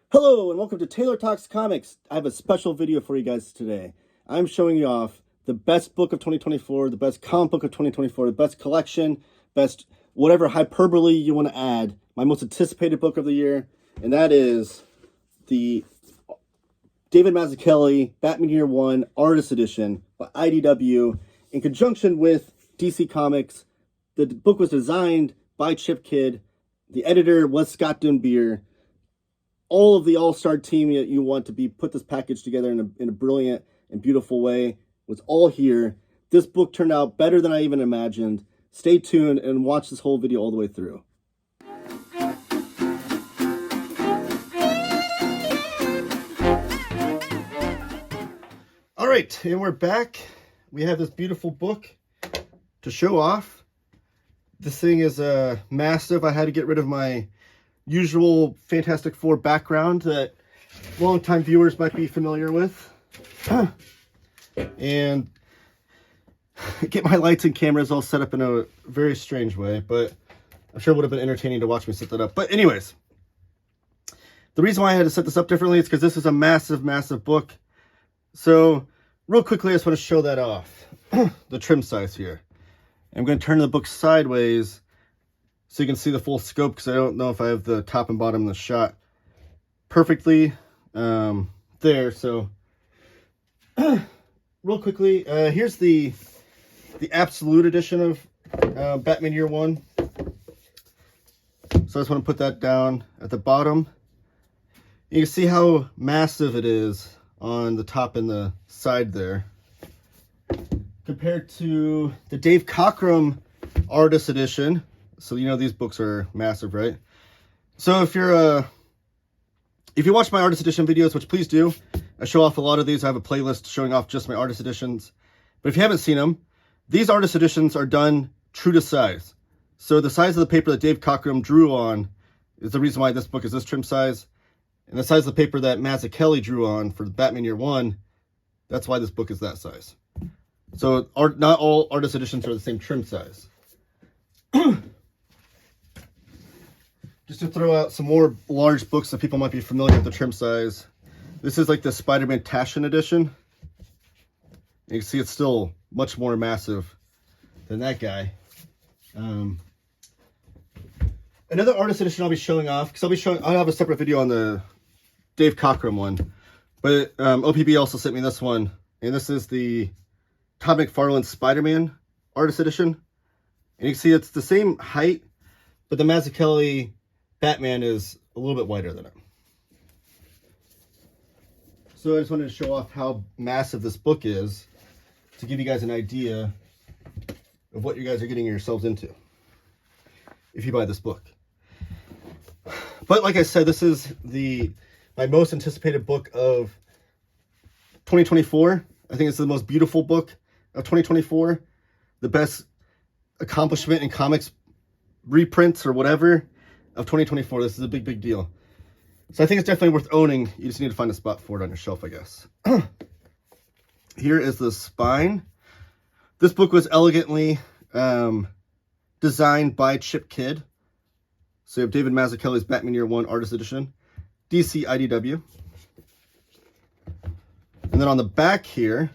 Hello and welcome to Taylor Talks Comics. I have a special video for you guys today. I'm showing you off the best book of 2024, the best comic book of 2024, the best collection, best whatever hyperbole you want to add, my most anticipated book of the year, and that is the David Mazzucchelli Batman Year One Artist Edition by IDW in conjunction with DC Comics. The book was designed by Chip Kidd. The editor was Scott Dunbier. All of the all-star team that you want to be put this package together in a brilliant and beautiful way was all here. This book turned out better than I even imagined. Stay tuned and watch this whole video all the way through. All right, and we're back. We have this beautiful book to show off. This thing is massive. I had to get rid of my usual Fantastic Four background that longtime viewers might be familiar with. And get my lights and cameras all set up in a very strange way, but I'm sure it would have been entertaining to watch me set that up. But anyways, the reason why I had to set this up differently is because this is a massive, massive book. So real quickly, I just want to show that off. The trim size here. I'm going to turn the book sideways so you can see the full scope, because I don't know if I have the top and bottom of the shot perfectly there. So real quickly, here's the absolute edition of Batman Year One. So I just want to put that down at the bottom. You can see how massive it is on the top and the side there, compared to the Dave Cockrum Artist Edition. So you know these books are massive, right? So if you watch my Artist Edition videos, which please do, I show off a lot of these. I have a playlist showing off just my Artist Editions. But if you haven't seen them, these Artist Editions are done true to size. So the size of the paper that Dave Cockrum drew on is the reason why this book is this trim size. And the size of the paper that Mazzucchelli drew on for Batman Year One, that's why this book is that size. So not all Artist Editions are the same trim size. Just to throw out some more large books that people might be familiar with the trim size. This is like the Spider-Man Taschen edition. You can see it's still much more massive than that guy. Another Artist Edition I'll be showing off, because I'll have a separate video on the Dave Cockrum one. But OPB also sent me this one. And this is the Todd McFarlane Spider-Man Artist Edition. And you can see it's the same height, but the Mazzucchelli Batman is a little bit wider than it. So I just wanted to show off how massive this book is to give you guys an idea of what you guys are getting yourselves into if you buy this book. But like I said, this is my most anticipated book of 2024. I think it's the most beautiful book of 2024. The best accomplishment in comics reprints or whatever of 2024. This is a big, big deal. So I think it's definitely worth owning. You just need to find a spot for it on your shelf, I guess. Here is the spine. This book was elegantly designed by Chip Kidd. So you have David Mazzucchelli's Batman Year One Artist Edition, DC IDW. And then on the back here,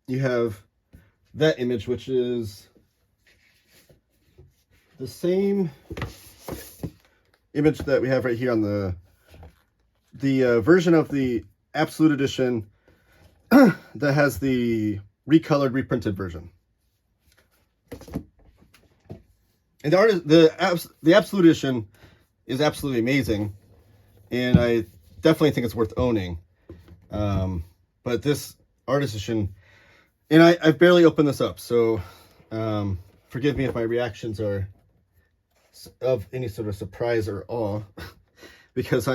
you have that image, which is the same image that we have right here on the version of the Absolute Edition that has the recolored, reprinted version. And the Absolute Edition is absolutely amazing, and I definitely think it's worth owning. But this Artist Edition, and I've barely opened this up, so forgive me if my reactions are of any sort of surprise or awe, because I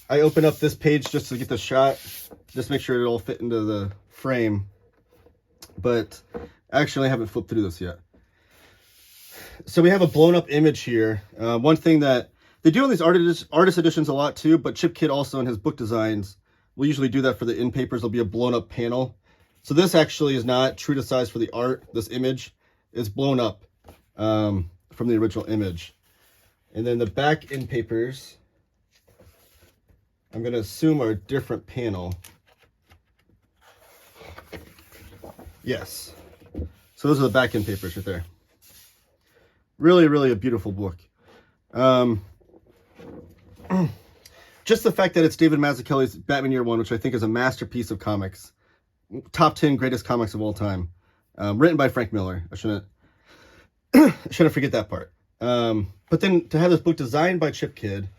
opened up this page just to get the shot, just make sure it all fit into the frame, but actually I haven't flipped through this yet. So we have a blown up image here. One thing that they do on these artist editions a lot too, but Chip Kidd also in his book designs will usually do that for the end papers. There'll be a blown up panel. So this actually is not true to size for the art. This image is blown up from the original image. And then the back end papers I'm going to assume are a different panel. Yes. So those are the back end papers right there. Really, really a beautiful book. Just the fact that it's David Mazzucchelli's Batman Year One, which I think is a masterpiece of comics. Top 10 greatest comics of all time. Written by Frank Miller. I shouldn't forget that part. But then to have this book designed by Chip Kidd,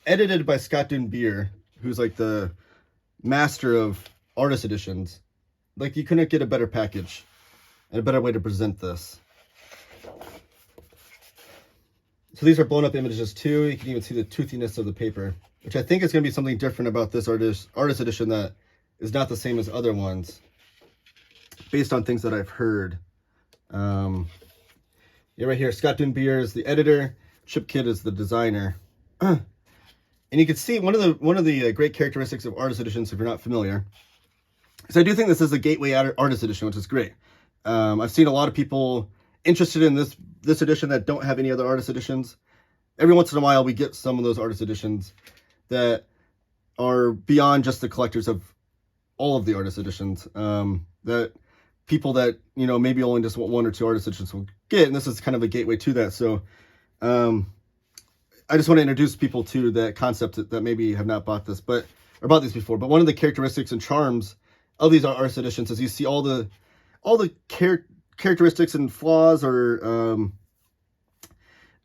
edited by Scott Dunbier, who's like the master of artist editions, like you couldn't get a better package and a better way to present this. So these are blown up images too. You can even see the toothiness of the paper, which I think is going to be something different about this artist edition that is not the same as other ones, based on things that I've heard. Yeah, right here, Scott Dunbier is the editor, Chip Kidd is the designer. And you can see one of the great characteristics of artist editions, if you're not familiar, is I do think this is a gateway artist edition, which is great. I've seen a lot of people interested in this edition that don't have any other artist editions. Every once in a while, we get some of those artist editions that are beyond just the collectors of all of the artist editions. That people that, you know, maybe only just one or two artist editions will get, and this is kind of a gateway to that. So I just want to introduce people to that concept that maybe have not bought this, or bought these before. But one of the characteristics and charms of these artist editions is you see all the characteristics and flaws or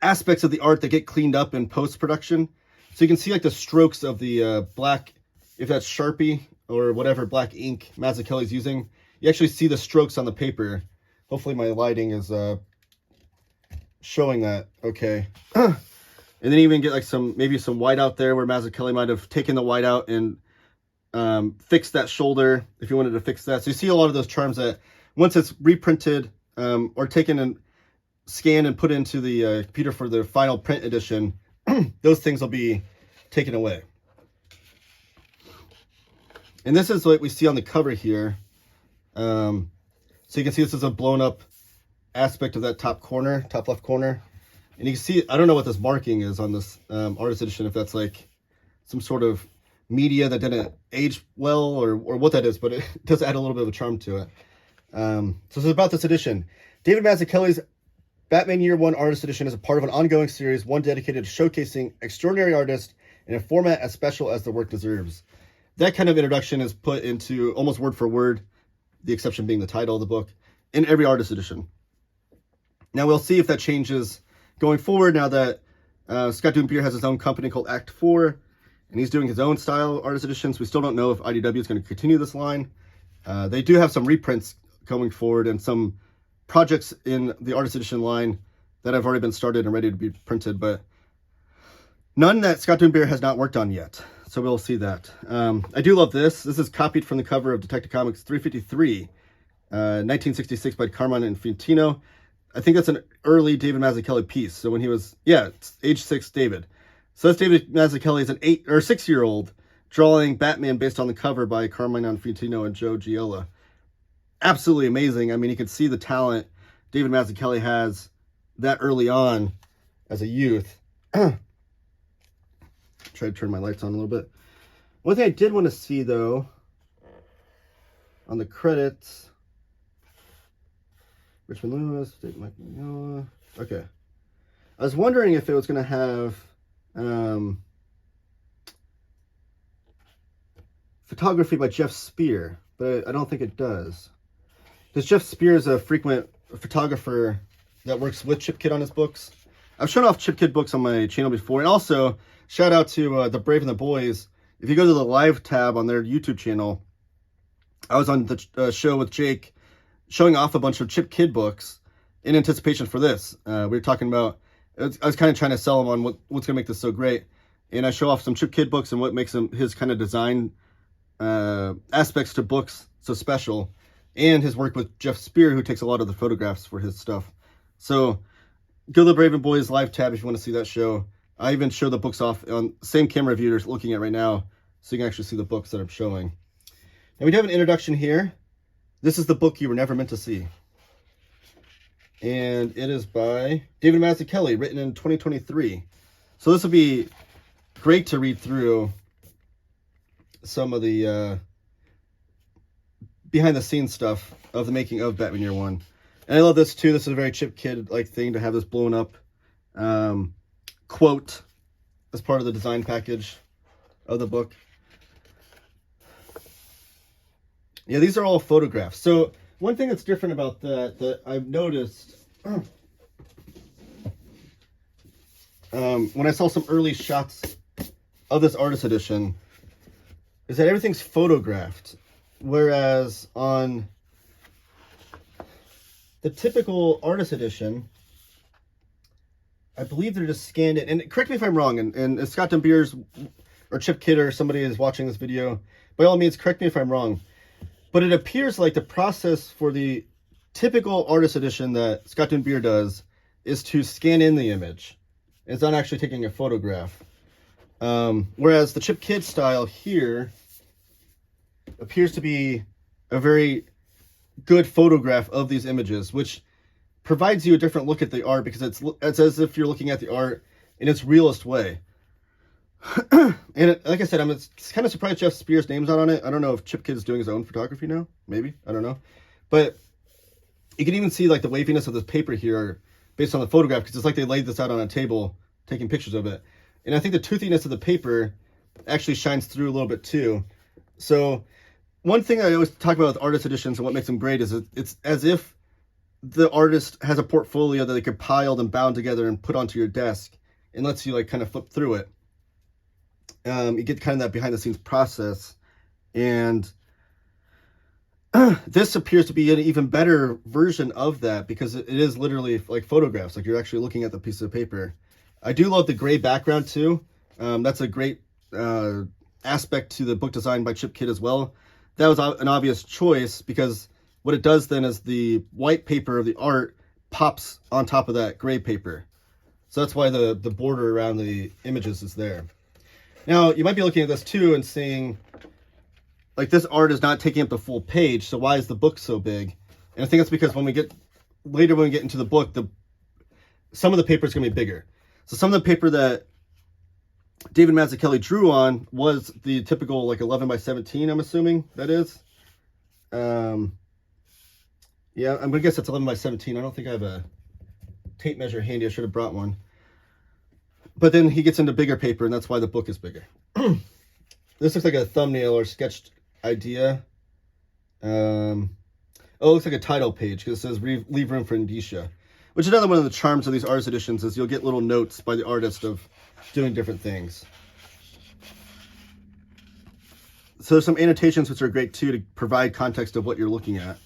aspects of the art that get cleaned up in post-production. So you can see like the strokes of the black, if that's Sharpie or whatever black ink Mazzucchelli's using. You actually see the strokes on the paper. Hopefully my lighting is showing that okay. And then you even get like maybe some white out there where Mazzucchelli might have taken the white out and fixed that shoulder if you wanted to fix that. So you see a lot of those charms that once it's reprinted or taken and scanned and put into the computer for the final print edition, those things will be taken away. And this is what we see on the cover here. So you can see this is a blown up aspect of that top left corner. And you can see, I don't know what this marking is on this artist edition, if that's like some sort of media that didn't age well or what that is, but it does add a little bit of a charm to it. So this is about this edition. David Mazzucchelli's Batman Year One Artist Edition is a part of an ongoing series, one dedicated to showcasing extraordinary artists in a format as special as the work deserves. That kind of introduction is put into almost word for word, the exception being the title of the book, in every artist edition. Now we'll see if that changes going forward now that Scott Dunbier has his own company called Act 4, and he's doing his own style artist editions. We still don't know if IDW is going to continue this line. They do have some reprints going forward and some projects in the artist edition line that have already been started and ready to be printed, but none that Scott Dunbier has not worked on yet. So we'll see that. I do love this. This is copied from the cover of Detective Comics 353, 1966 by Carmine Infantino. I think that's an early David Mazzucchelli piece. So when he was, it's age 6 David. So that's David Mazzucchelli as an 6-year-old drawing Batman based on the cover by Carmine Infantino and Joe Giella. Absolutely amazing. I mean, you can see the talent David Mazzucchelli has that early on as a youth. Try to turn my lights on a little bit. One thing I did want to see, though, on the credits, Richmond Lewis, David Michael, okay. I was wondering if it was going to have photography by Jeff Spear, but I don't think it does. Because Jeff Spear is a frequent photographer that works with Chip Kidd on his books. I've shown off Chip Kidd books on my channel before, and also shout out to The Brave and the Boys. If you go to the live tab on their YouTube channel, I was on the show with Jake showing off a bunch of Chip Kidd books in anticipation for this. We were talking about, I was kind of trying to sell him on what's going to make this so great. And I show off some Chip Kidd books and what makes his kind of design aspects to books so special. And his work with Jeff Spear, who takes a lot of the photographs for his stuff. So go to the Brave and Boys live tab if you want to see that show. I even show the books off on the same camera view you're looking at right now, so you can actually see the books that I'm showing. Now we do have an introduction here. This is the book you were never meant to see. And it is by David Mazzucchelli, written in 2023. So this will be great to read through some of the behind the scenes stuff of the making of Batman Year One. And I love this too. This is a very Chip Kid like thing to have this blown up quote as part of the design package of the book. Yeah, these are all photographs. So one thing that's different about that I've noticed when I saw some early shots of this artist edition is that everything's photographed, whereas on the typical artist edition, I believe they're just scanned in. And correct me if I'm wrong, and if Scott Dunbier's or Chip Kid or somebody is watching this video, by all means, correct me if I'm wrong. But it appears like the process for the typical artist edition that Scott Dunbier does is to scan in the image. It's not actually taking a photograph. Whereas the Chip Kid style here appears to be a very good photograph of these images, which provides you a different look at the art because it's as if you're looking at the art in its realist way. And like I said, I'm kind of surprised Jeff Spears' name's not on it. I don't know if Chip Kid is doing his own photography now. Maybe. I don't know. But you can even see like the waviness of this paper here based on the photograph because it's like they laid this out on a table taking pictures of it. And I think the toothiness of the paper actually shines through a little bit too. So one thing I always talk about with artist editions and what makes them great is it's as if the artist has a portfolio that they compiled and bound together and put onto your desk and lets you like kind of flip through it. You get kind of that behind the scenes process, and this appears to be an even better version of that because it is literally like photographs, like you're actually looking at the piece of paper. I do love the gray background too. That's a great aspect to the book design by Chip Kid as well. That was an obvious choice because what it does then is the white paper of the art pops on top of that gray paper. So that's why the border around the images is there. Now, you might be looking at this too and seeing, like, this art is not taking up the full page, so why is the book so big? And I think it's because when we get into the book, some of the paper is going to be bigger. So some of the paper that David Mazzucchelli drew on was the typical, like, 11 by 17, I'm assuming that is. Yeah, I'm going to guess it's 11 by 17. I don't think I have a tape measure handy. I should have brought one. But then he gets into bigger paper, and that's why the book is bigger. This looks like a thumbnail or sketched idea. Oh, it looks like a title page because it says leave room for indicia, which is another one of the charms of these artist editions is you'll get little notes by the artist of doing different things. So there's some annotations which are great too to provide context of what you're looking at.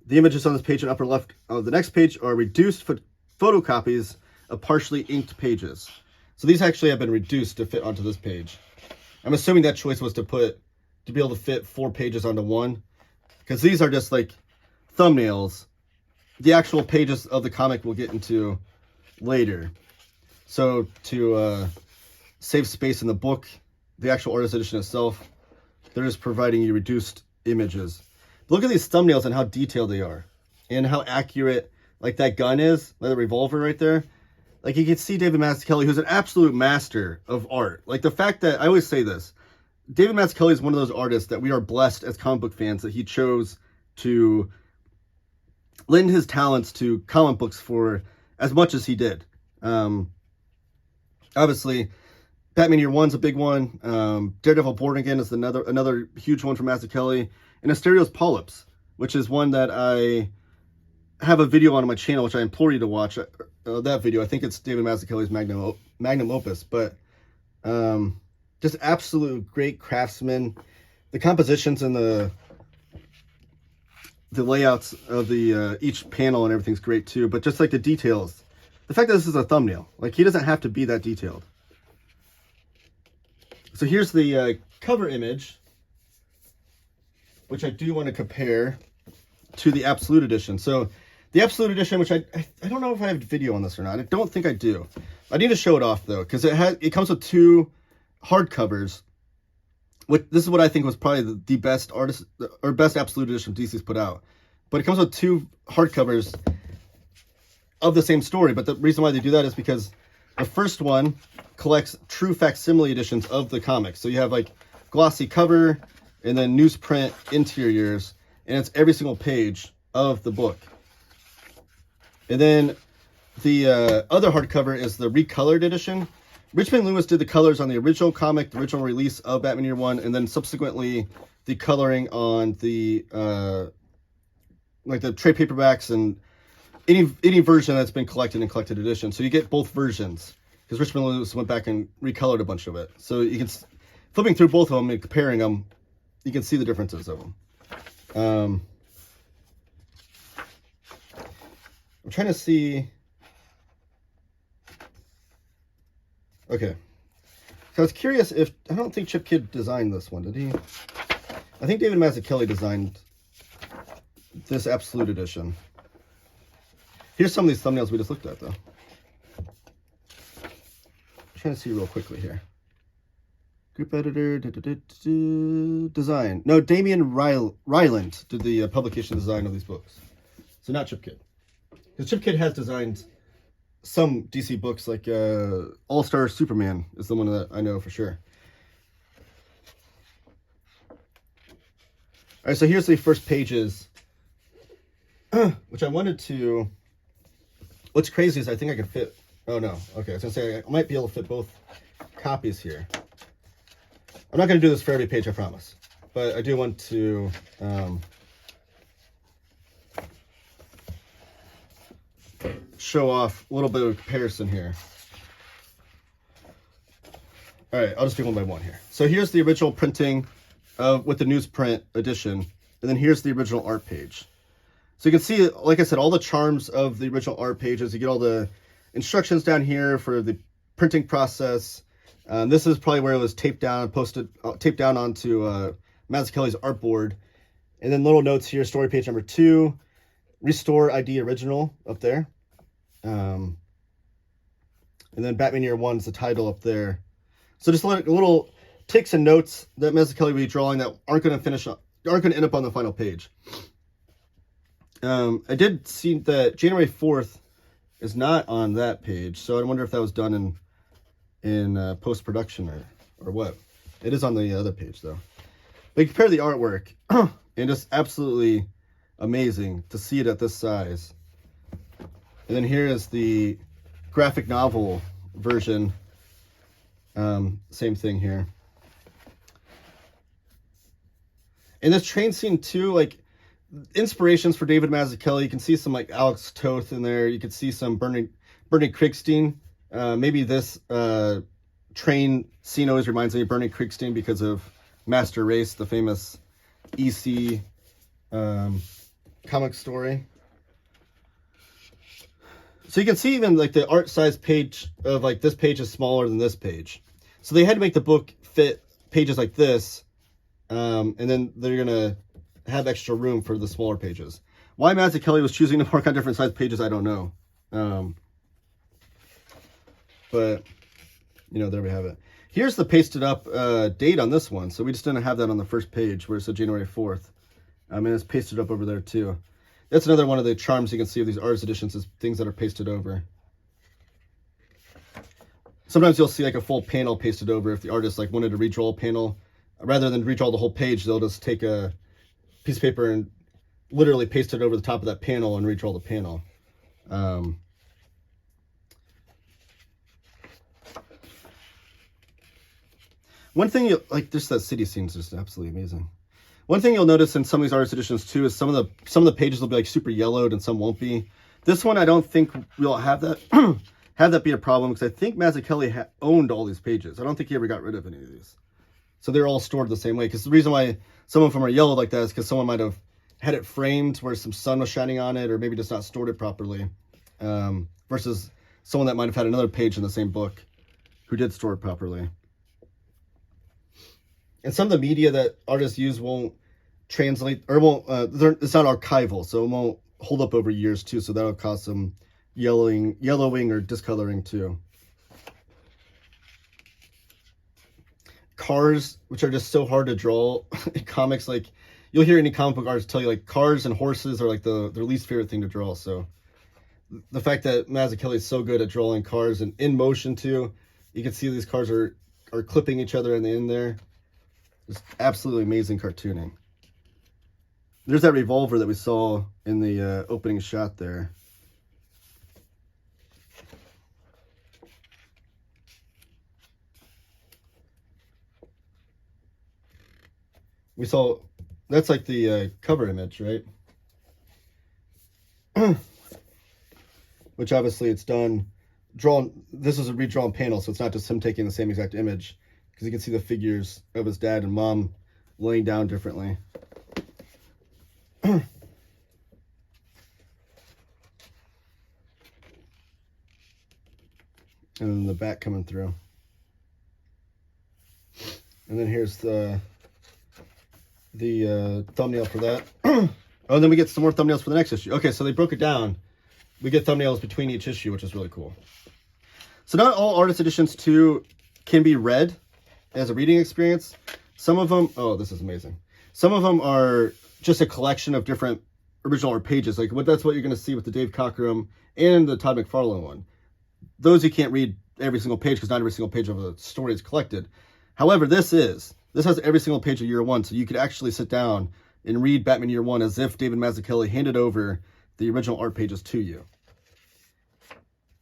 The images on this page in upper left of the next page are reduced photocopies of partially inked pages. So these actually have been reduced to fit onto this page. I'm assuming that choice was to be able to fit 4 pages onto one, because these are just like thumbnails. The actual pages of the comic we'll get into later. So to save space in the book, the actual artist edition itself, they're just providing you reduced images. Look at these thumbnails and how detailed they are, and how accurate like that gun is, like the revolver right there. Like you can see David Mazzucchelli, who's an absolute master of art. Like the fact that, I always say this, David Mazzucchelli is one of those artists that we are blessed as comic book fans that he chose to lend his talents to comic books for as much as he did. Obviously, Batman Year One's a big one. Daredevil Born Again is another huge one from Mazzucchelli. And Asterios Polyps, which is one that I have a video on my channel, which I implore you to watch. That video, I think it's David Mazzucchelli's magnum opus, but just absolute great craftsman. The compositions and the layouts of the each panel and everything's great too, but just like the details, the fact that this is a thumbnail, like he doesn't have to be that detailed. So here's the cover image, which I do want to compare to the Absolute Edition. So the Absolute Edition, which I don't know if I have video on this or not. I don't think I do. I need to show it off though, because it comes with 2 hardcovers. This is what I think was probably the best best Absolute Edition DC's put out. But it comes with 2 hardcovers of the same story. But the reason why they do that is because the first one collects true facsimile editions of the comics. So you have like glossy cover, and then newsprint interiors, and it's every single page of the book. And then the other hardcover is the recolored edition. Richmond Lewis did the colors on the original comic, the original release of Batman Year One, and then subsequently the coloring on the like the trade paperbacks and any version that's been collected in collected edition. So you get both versions because Richmond Lewis went back and recolored a bunch of it. So you can, flipping through both of them and comparing them, you can see the differences of them. I'm trying to see. Okay. So I was curious if, I don't think Chip Kidd designed this one, did he? I think David Mazzucchelli designed this Absolute Edition. Here's some of these thumbnails we just looked at, though. I'm trying to see real quickly here. Group editor, design. No, Damian Ryland did the publication design of these books. So not Chip Kidd. Because Chip Kidd has designed some DC books, like All-Star Superman is the one that I know for sure. All right, so here's the first pages, which I wanted to... What's crazy is I think I can fit... Oh, no. Okay, I was going to say I might be able to fit both copies here. I'm not going to do this for every page, I promise. But I do want to... show off a little bit of comparison here. All right, I'll just do one by one here. So here's the original printing with the newsprint edition, and then here's the original art page. So you can see, like I said, all the charms of the original art pages. You get all the instructions down here for the printing process. This is probably where it was taped down, taped down onto Mazzucchelli's artboard. And then little notes here, story page number 2, restore ID original up there. And then Batman Year One is the title up there. So just little ticks and notes that Mazzucchelli will be drawing that aren't going to end up on the final page. I did see that January 4th is not on that page, so I wonder if that was done in post-production or what. It is on the other page though. But you compare the artwork, and it's absolutely amazing to see it at this size. And then here is the graphic novel version. Same thing here. And this train scene too, like inspirations for David Mazzucchelli. You can see some like Alex Toth in there. You can see some Bernie Krigstein. Maybe this train scene always reminds me of Bernie Krigstein because of Master Race, the famous EC comic story. So you can see even like the art size page of like this page is smaller than this page. So they had to make the book fit pages like this. And then they're going to have extra room for the smaller pages. Why Mazzucchelli was choosing to work on different size pages, I don't know. But, you know, there we have it. Here's the pasted up date on this one. So we just didn't have that on the first page where it said January 4th. And it's pasted up over there too. That's another one of the charms you can see of these artist editions is things that are pasted over. Sometimes you'll see like a full panel pasted over if the artist like wanted to redraw a panel. Rather than redraw the whole page, they'll just take a piece of paper and literally paste it over the top of that panel and redraw the panel. One thing, like just that city scene is just absolutely amazing. One thing you'll notice in some of these artist editions too is some of the pages will be like super yellowed and some won't be. This one I don't think we'll have that have that be a problem because I think Mazzucchelli owned all these pages. I don't think he ever got rid of any of these. So they're all stored the same way. Because the reason why some of them are yellowed like that is because someone might have had it framed where some sun was shining on it or maybe just not stored it properly. Versus someone that might have had another page in the same book who did store it properly. And some of the media that artists use won't translate, or won't, it's not archival, so it won't hold up over years too, so that'll cause some yellowing or discoloring too. Cars, which are just so hard to draw in comics, like, you'll hear any comic book artists tell you, like, cars and horses are, like, their least favorite thing to draw, so the fact that Mazzucchelli is so good at drawing cars and in motion too, you can see these cars are clipping each other in the end there. Just absolutely amazing cartooning. There's that revolver that we saw in the opening shot there. We saw, that's like the cover image, right? Which obviously it's done, drawn, this is a redrawn panel, so it's not just him taking the same exact image, because you can see the figures of his dad and mom laying down differently. And then the back coming through. And then here's the thumbnail for that. Oh, and then we get some more thumbnails for the next issue. Okay, so they broke it down. We get thumbnails between each issue, which is really cool. So not all artist editions too can be read as a reading experience. Some of them, oh, this is amazing. Some of them are just a collection of different original art pages. Like that's what you're going to see with the Dave Cockrum and the Todd McFarlane one. Those you can't read every single page because not every single page of a story is collected. However, this has every single page of year one, so you could actually sit down and read Batman Year One as if David Mazzucchelli handed over the original art pages to you.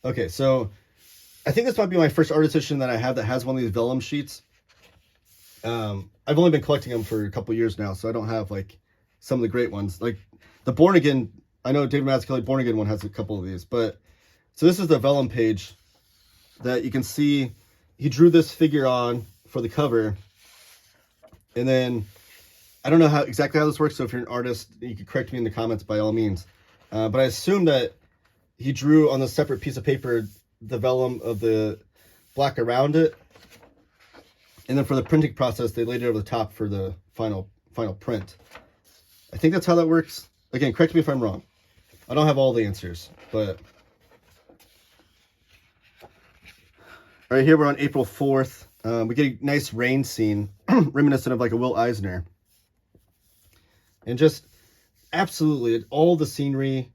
Okay, so I think this might be my first artist edition that I have that has one of these vellum sheets. I've only been collecting them for a couple years now, so I don't have like some of the great ones. Like the Born Again, I know David Mazzucchelli Born Again one has a couple of these, but so this is the vellum page that you can see he drew this figure on for the cover. And then I don't know exactly how this works, so if you're an artist, you can correct me in the comments by all means. But I assume that he drew on a separate piece of paper the vellum of the black around it. And then for the printing process, they laid it over the top for the final print. I think that's how that works. Again, correct me if I'm wrong. I don't have all the answers, but... All right, here we're on April 4th. We get a nice rain scene, reminiscent of like a Will Eisner. And just absolutely, all the scenery,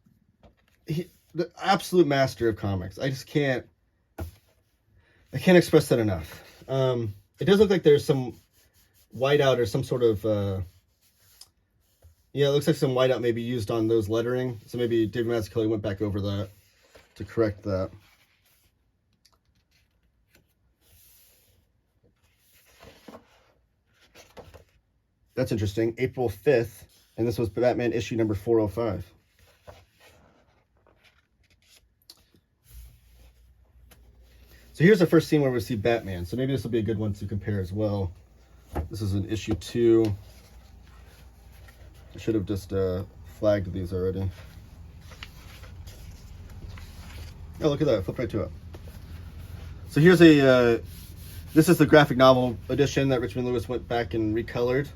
the absolute master of comics. I can't express that enough. It does look like there's some whiteout or some sort of, yeah, it looks like some whiteout maybe used on those lettering. So maybe David Mazzucchelli went back over that to correct that. That's interesting. April 5th, and this was Batman issue number 405. So here's the first scene where we see Batman. So maybe this will be a good one to compare as well. This is in issue 2. I should have just flagged these already. Oh, look at that. Flip right to it. So here's this is the graphic novel edition that Richmond Lewis went back and recolored.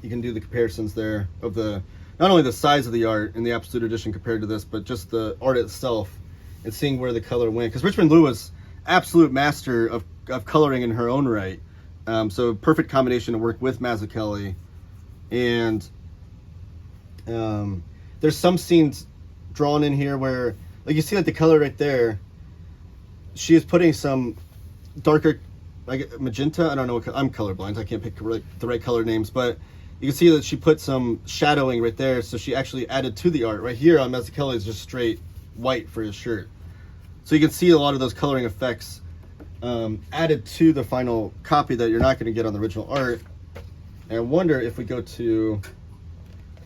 You can do the comparisons there of not only the size of the art in the Absolute Edition compared to this, but just the art itself and seeing where the color went. Because Richmond Lewis, absolute master of coloring in her own right. So perfect combination to work with Mazzucchelli. And there's some scenes drawn in here where, like you see like the color right there, she is putting some darker, like magenta, I don't know what, I'm colorblind, I can't pick the right color names, but you can see that she put some shadowing right there, so she actually added to the art. Right here on Mazzucchelli is just straight white for his shirt. So you can see a lot of those coloring effects added to the final copy that you're not going to get on the original art. And I wonder if we go to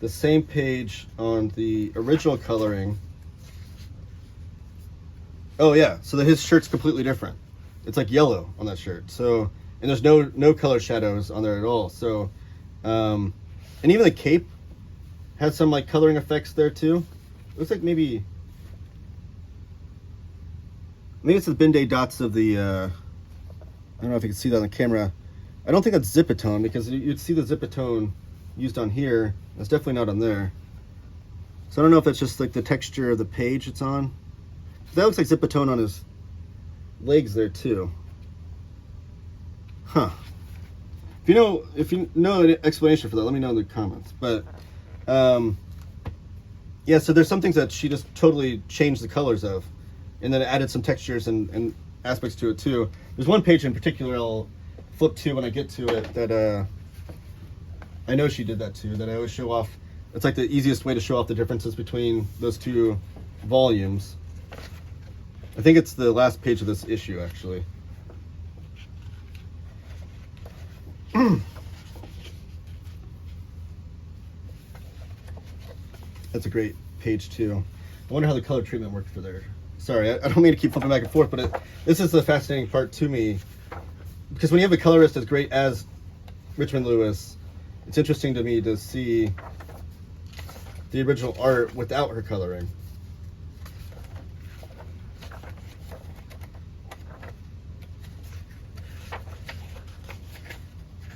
the same page on the original coloring. Oh yeah, so his shirt's completely different. It's like yellow on that shirt. So, and there's no color shadows on there at all. So, and even the cape has some like coloring effects there too. It looks like maybe it's the Ben-Day dots of the, I don't know if you can see that on the camera. I don't think that's Zipatone, because you'd see the Zipatone used on here. That's definitely not on there. So I don't know if that's just like the texture of the page it's on. That looks like Zipatone on his legs there too. Huh. If you know an explanation for that, let me know in the comments. But yeah, so there's some things that she just totally changed the colors of, and then added some textures and aspects to it too. There's one page in particular I'll flip to when I get to it that I know she did that too, that I always show off. It's like the easiest way to show off the differences between those two volumes. I think it's the last page of this issue, actually. That's a great page too. I wonder how the color treatment worked for there. Sorry, I don't mean to keep flipping back and forth, but this is the fascinating part to me. Because when you have a colorist as great as Richmond Lewis, it's interesting to me to see the original art without her coloring.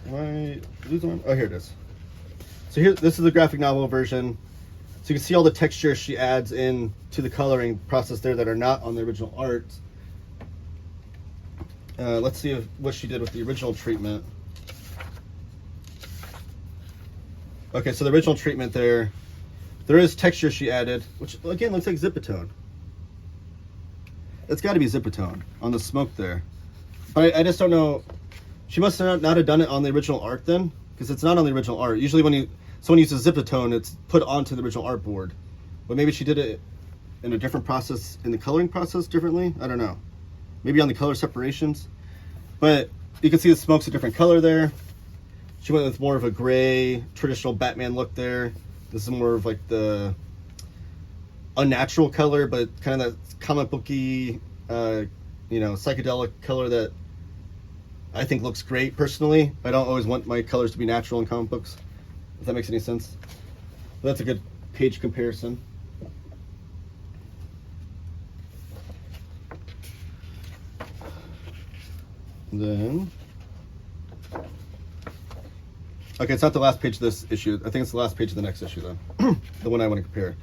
Am I losing one? Oh, here it is. So here, this is the graphic novel version. So you can see all the textures she adds in to the coloring process there that are not on the original art. Let's see what she did with the original treatment. Okay, so the original treatment there is texture she added, which again looks like Zipatone. It's got to be Zipatone on the smoke there. But I just don't know. She must not have done it on the original art then, because it's not on the original art. Usually when someone uses Zipatone, it's put onto the original artboard. But maybe she did it in a different process, in the coloring process differently. I don't know. Maybe on the color separations. But you can see the smoke's a different color there. She went with more of a gray, traditional Batman look there. This is more of like the unnatural color, but kind of that comic booky, psychedelic color that I think looks great personally. I don't always want my colors to be natural in comic books, if that makes any sense. But that's a good page comparison. Then, okay, it's not the last page of this issue. I think it's the last page of the next issue, though. The one I want to compare.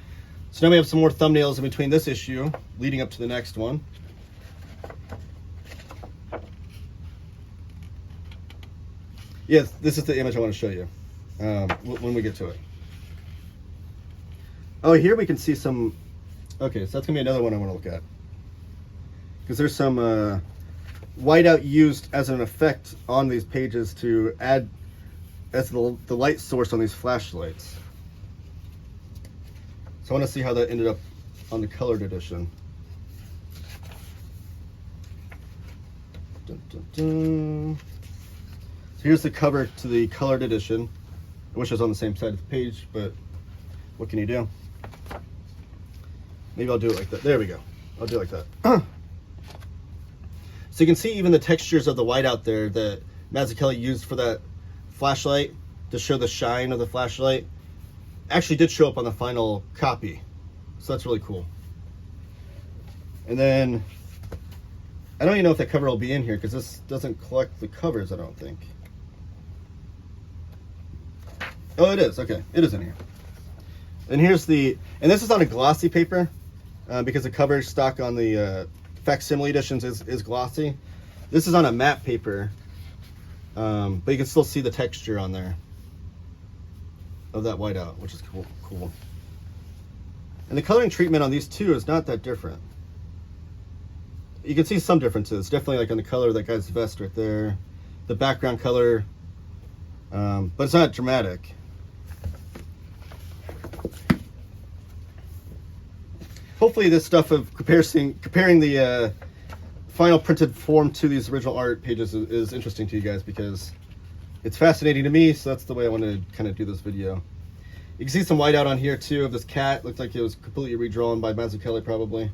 So now we have some more thumbnails in between this issue, leading up to the next one. Yes, this is the image I want to show you when we get to it. Oh, here we can see some... Okay, so that's going to be another one I want to look at. Because there's some whiteout used as an effect on these pages to add as the light source on these flashlights. So I want to see how that ended up on the colored edition. Dun, dun, dun. So here's the cover to the colored edition. I wish it was on the same side of the page, but what can you do? Maybe I'll do it like that. There we go. I'll do it like that. So you can see even the textures of the whiteout there that Mazzucchelli used for that flashlight to show the shine of the flashlight actually did show up on the final copy. So that's really cool. And then I don't even know if that cover will be in here because this doesn't collect the covers, I don't think. Oh, it is. Okay, it is in here. And here's and this is on a glossy paper because the cover stock on the facsimile editions is glossy. This is on a matte paper, but you can still see the texture on there of that whiteout, which is cool. And the coloring treatment on these two is not that different. You can see some differences, definitely like on the color of that guy's vest right there, the background color, but it's not dramatic. Hopefully this stuff of comparing the final printed form to these original art pages is interesting to you guys because it's fascinating to me, so that's the way I want to kind of do this video. You can see some whiteout on here too of this cat. Looked like it was completely redrawn by Mazzucchelli probably.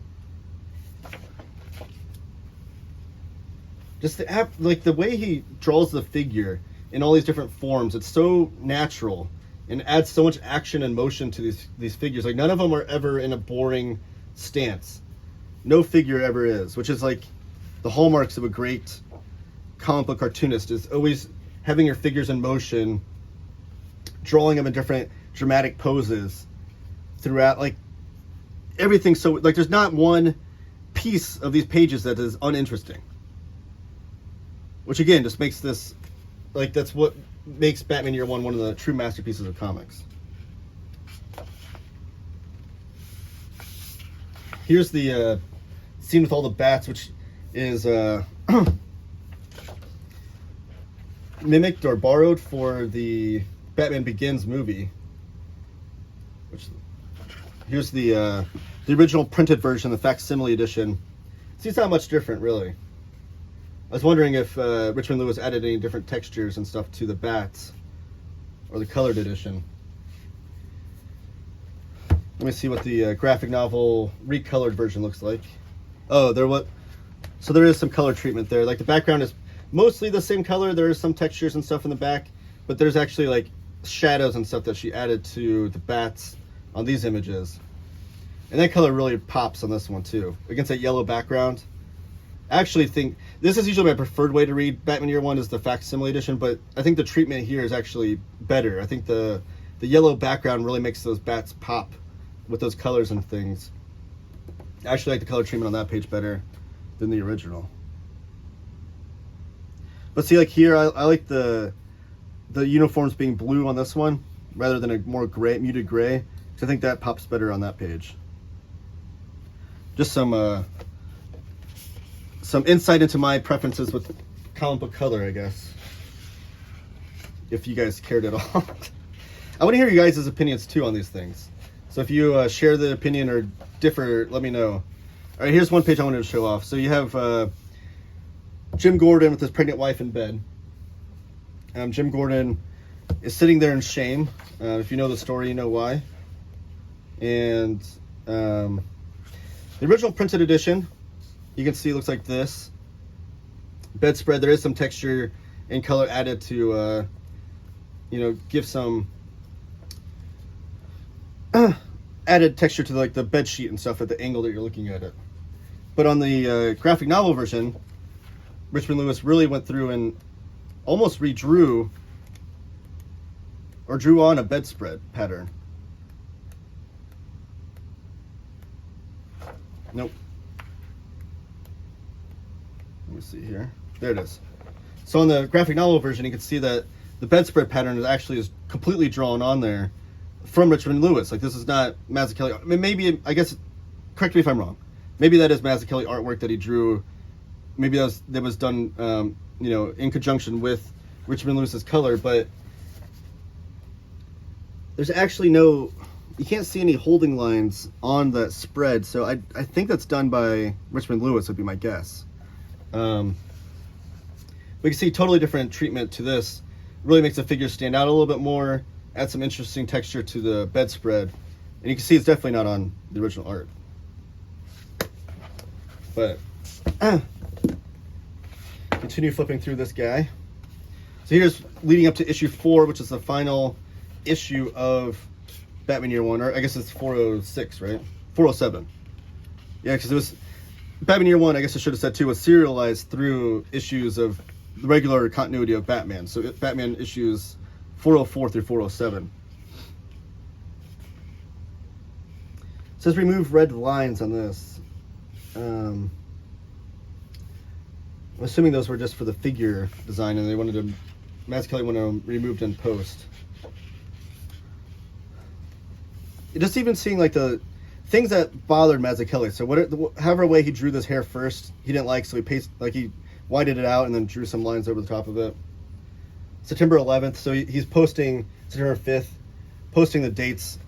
Just the way he draws the figure in all these different forms, it's so natural and adds so much action and motion to these figures. Like none of them are ever in a boring stance. No figure ever is, which is like the hallmarks of a great comic book cartoonist, is always having your figures in motion, drawing them in different dramatic poses throughout, like everything. So like there's not one piece of these pages that is uninteresting, which again just makes this, like, that's what makes Batman Year One one of the true masterpieces of comics. Here's the scene with all the bats, which is mimicked or borrowed for the Batman Begins movie. Which, here's the original printed version, the facsimile edition. See, it's not much different, really. I was wondering if Richmond Lewis added any different textures and stuff to the bats, or the colored edition. Let me see what the graphic novel recolored version looks like. Oh, so there is some color treatment there. Like the background is mostly the same color. There is some textures and stuff in the back, but there's actually like shadows and stuff that she added to the bats on these images. And that color really pops on this one too, against that yellow background. I actually think this is usually my preferred way to read Batman Year One is the facsimile edition, but I think the treatment here is actually better. I think the yellow background really makes those bats pop with those colors and things. I actually like the color treatment on that page better than the original. But see, like here, I like the uniforms being blue on this one rather than a more gray, muted gray, because I think that pops better on that page. Just some insight into my preferences with comic book color, I guess, if you guys cared at all. I want to hear you guys' opinions too on these things. So if you share the opinion or differ, let me know. All right, here's one page I wanted to show off. So you have Jim Gordon with his pregnant wife in bed. Jim Gordon is sitting there in shame. If you know the story, you know why. And the original printed edition, you can see it looks like this. Bedspread, there is some texture and color added to, give some added texture to like the bed sheet and stuff at the angle that you're looking at it. But on the graphic novel version, Richmond Lewis really went through and almost redrew or drew on a bedspread pattern. Nope. Let me see here. There it is. So on the graphic novel version, you can see that the bedspread pattern is completely drawn on there from Richmond Lewis. Like, this is not Mazzucchelli. I mean, maybe, I guess, correct me if I'm wrong. Maybe that is Mazzucchelli artwork that he drew. Maybe that was done, in conjunction with Richmond Lewis's color. But there's actually you can't see any holding lines on that spread. So I think that's done by Richmond Lewis, would be my guess. We can see totally different treatment to this. Really makes the figure stand out a little bit more. Add some interesting texture to the bedspread, and you can see it's definitely not on the original art. But continue flipping through this guy. So here's leading up to issue 4, which is the final issue of Batman Year One, or I guess it's 406, right? 407. Yeah, because it was Batman Year One. I guess I should have said too, was serialized through issues of the regular continuity of Batman. So Batman issues 404 through 407. It says remove red lines on this. I'm assuming those were just for the figure design, and Mazzucchelli wanted them removed in post. Just even seeing like the things that bothered Mazzucchelli. So however way he drew this hair first, he didn't like, so he widened it out and then drew some lines over the top of it. September 11th, so he's posting September 5th, posting the dates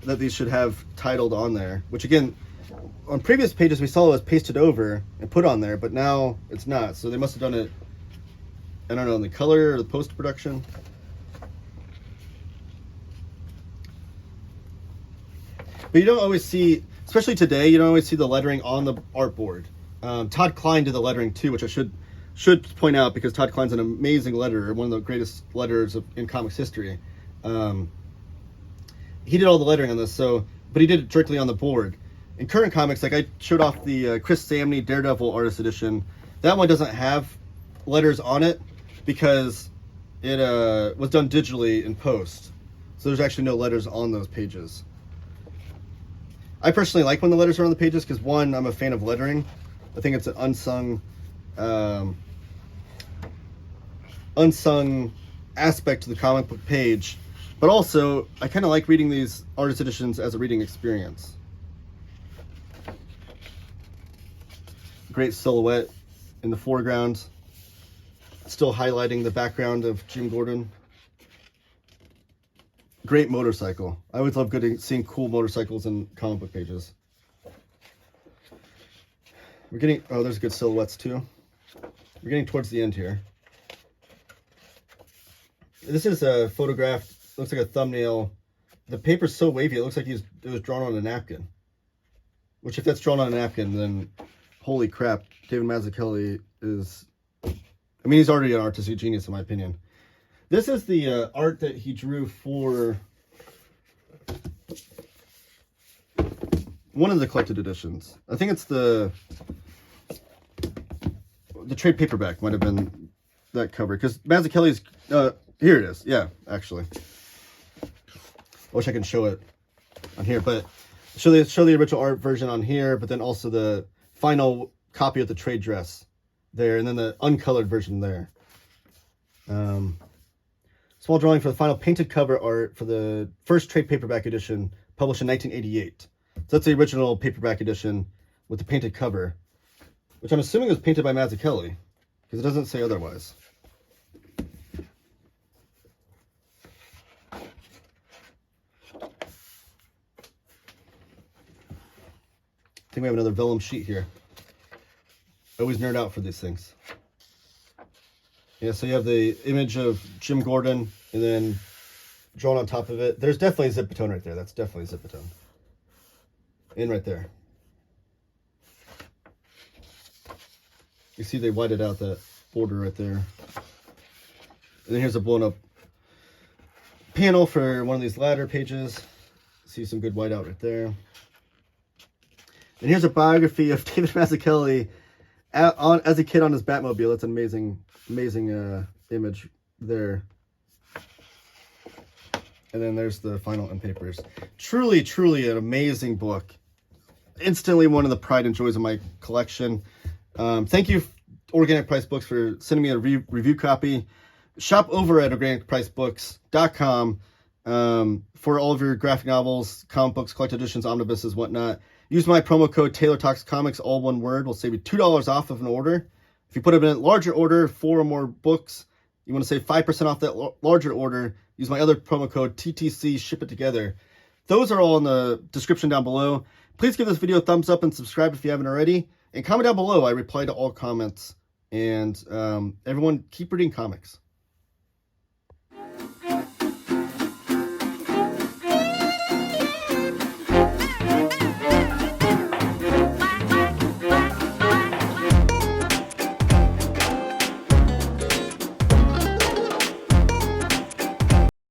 that these should have titled on there, which again, on previous pages we saw it was pasted over and put on there, but now it's not. So they must have done it, I don't know, in the color or the post-production. But you don't always see, especially today, you don't always see the lettering on the artboard. Todd Klein did the lettering too, which I should point out, because Todd Klein's an amazing letterer, one of the greatest letterers in comics history. He did all the lettering on this, but he did it directly on the board. In current comics, like I showed off the Chris Samney Daredevil Artist Edition, that one doesn't have letters on it because it was done digitally in post. So there's actually no letters on those pages. I personally like when the letters are on the pages because, one, I'm a fan of lettering. I think it's an unsung aspect to the comic book page, but also I kind of like reading these artist editions as a reading experience. Great silhouette in the foreground. Still highlighting the background of Jim Gordon. Great motorcycle. I always love seeing cool motorcycles in comic book pages. We're getting, oh, there's good silhouettes too. We're getting towards the end here. This is a photograph, looks like a thumbnail. The paper's so wavy, it looks like it was drawn on a napkin. Which, if that's drawn on a napkin, then holy crap, David Mazzucchelli is, I mean, he's already an artistic genius in my opinion. This is the art that he drew for one of the collected editions. I think it's the trade paperback might have been that cover, because Mazzucchelli's, here it is, yeah, actually. I wish I could show it on here, but show the original art version on here, but then also the final copy of the trade dress there, and then the uncolored version there. Small drawing for the final painted cover art for the first trade paperback edition, published in 1988. So that's the original paperback edition with the painted cover, which I'm assuming was painted by Mazzucchelli, because it doesn't say otherwise. I think we have another vellum sheet here. I always nerd out for these things. Yeah, so you have the image of Jim Gordon, and then drawn on top of it. There's definitely a Zipatone right there. That's definitely a Zipatone. And right there. You see they whited out that border right there. And then here's a blown up panel for one of these ladder pages. See some good whiteout right there. And here's a biography of David Mazzucchelli as a kid on his Batmobile. That's an amazing image there. And then there's the final end papers. Truly, truly an amazing book. Instantly one of the pride and joys of my collection. Thank you, Organic Price Books, for sending me a review copy. Shop over at organicpricebooks.com for all of your graphic novels, comic books, collected editions, omnibuses, whatnot. Use my promo code TaylorTalksComics, all one word. Will save you $2 off of an order. If you put in a larger order, 4 or more books, you want to save 5% off that larger order, use my other promo code TTC, ship it together. Those are all in the description down below. Please give this video a thumbs up and subscribe if you haven't already. And comment down below. I reply to all comments. And everyone, keep reading comics.